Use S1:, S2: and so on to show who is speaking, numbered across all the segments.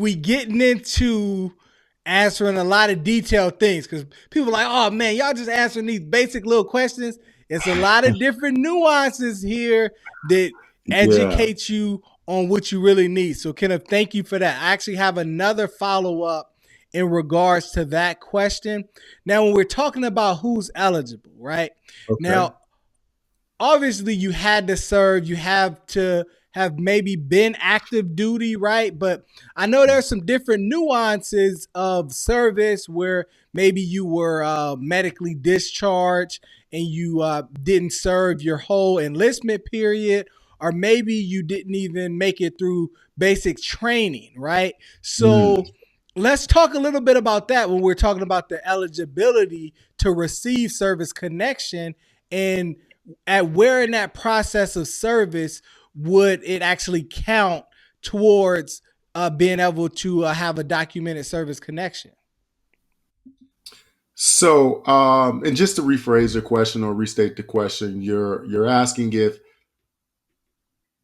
S1: we getting into answering a lot of detailed things because people are like, oh man, y'all just answering these basic little questions. It's a lot of different nuances here that
S2: Yeah.
S1: educate you on what you really need. So, Kenneth, thank you for that. I actually have another follow up in regards to that question. Now, when we're talking about who's eligible, right?
S2: Okay.
S1: Now, obviously you had to serve, you have to have maybe been active duty, right? But I know there's some different nuances of service where maybe you were medically discharged and you didn't serve your whole enlistment period, or maybe you didn't even make it through basic training, right?
S2: Mm.
S1: So let's talk a little bit about that when we're talking about the eligibility to receive service connection, and at where in that process of service would it actually count towards being able to have a documented service connection?
S2: So, and just to rephrase your question or restate the question, you're asking if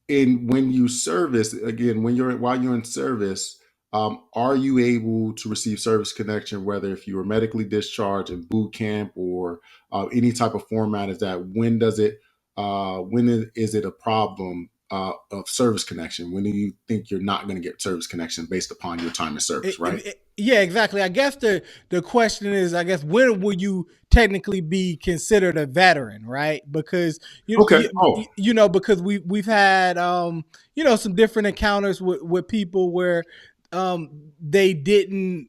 S2: in when you service again when you're while you're in service, are you able to receive service connection, whether if you were medically discharged in boot camp or any type of format? Is that when does it is it a problem of service connection? When do you think you're not going to get service connection based upon your time in service, right?
S1: Yeah, exactly. I guess the question is, I guess, when will you technically be considered a veteran, right? Because
S2: Okay. Oh.
S1: because we've had some different encounters with people where they didn't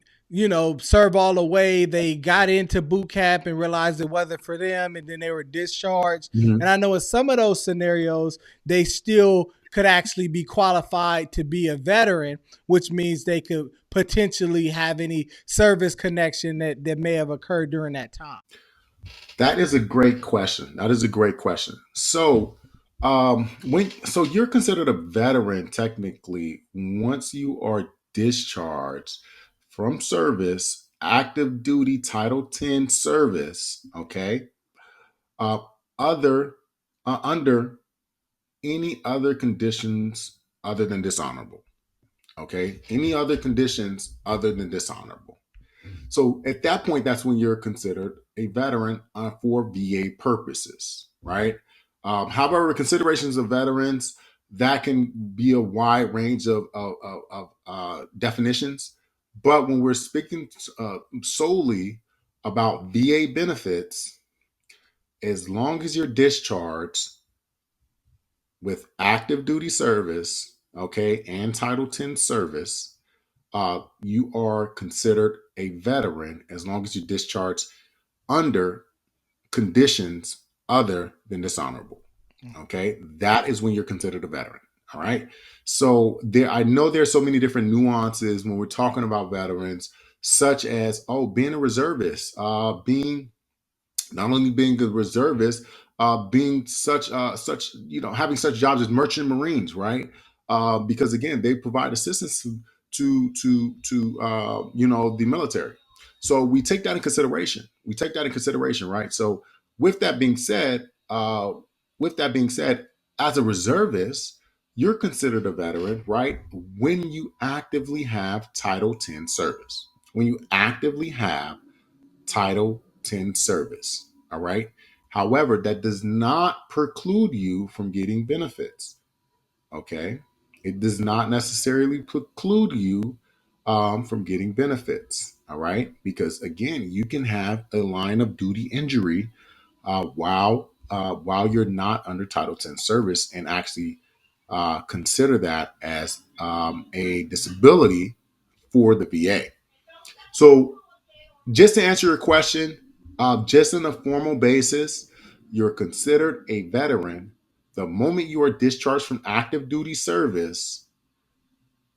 S1: serve all the way. They got into boot camp and realized it wasn't for them, and then they were discharged. And
S2: Mhm.
S1: I know in some of those scenarios, they still could actually be qualified to be a veteran, which means they could potentially have any service connection that may have occurred during that time.
S2: That is a great question. That is a great question. So, so you're considered a veteran technically once you are discharged from service, active duty Title 10 service. Okay, uh, other under any other conditions other than dishonorable. Okay, any other conditions other than dishonorable. So at that point, that's when you're considered a veteran for VA purposes, right? However, considerations of veterans that can be a wide range of definitions. But when we're speaking solely about VA benefits, as long as you're discharged with active duty service, okay, and Title 10 service, you are considered a veteran as long as you discharge under conditions other than dishonorable. Okay, that is when you're considered a veteran. All right. So there, I know there's so many different nuances when we're talking about veterans, such as being a reservist, being not only being a reservist, being such having such jobs as merchant marines, right? Because again, they provide assistance to the military. So we take that in consideration. We take that in consideration, right? So with that being said, with that being said, as a reservist, you're considered a veteran, right? When you actively have Title 10 service. When you actively have Title 10 service. All right. However, that does not preclude you from getting benefits. Okay. It does not necessarily preclude you from getting benefits. All right. Because again, you can have a line of duty injury while you're not under Title 10 service and actually consider that as a disability for the VA. So just to answer your question, just on a formal basis, you're considered a veteran the moment you are discharged from active duty service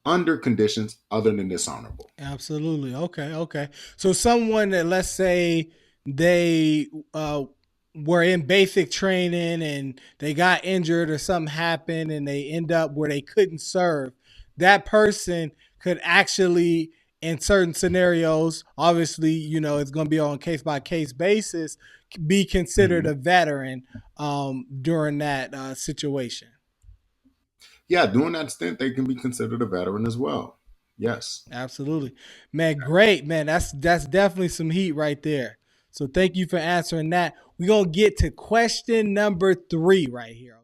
S2: under conditions other than dishonorable.
S1: Absolutely. Okay. Okay. So someone that, let's say, they were in basic training and they got injured or something happened and they end up where they couldn't serve, that person could actually, in certain scenarios, obviously, it's going to be on case by case basis, be considered
S2: Mhm.
S1: a veteran during that situation.
S2: Yeah, during that stint, they can be considered a veteran as well. Yes.
S1: Absolutely. Man, great. Man, that's definitely some heat right there. So thank you for answering that. We're gonna get to question number 3 right here.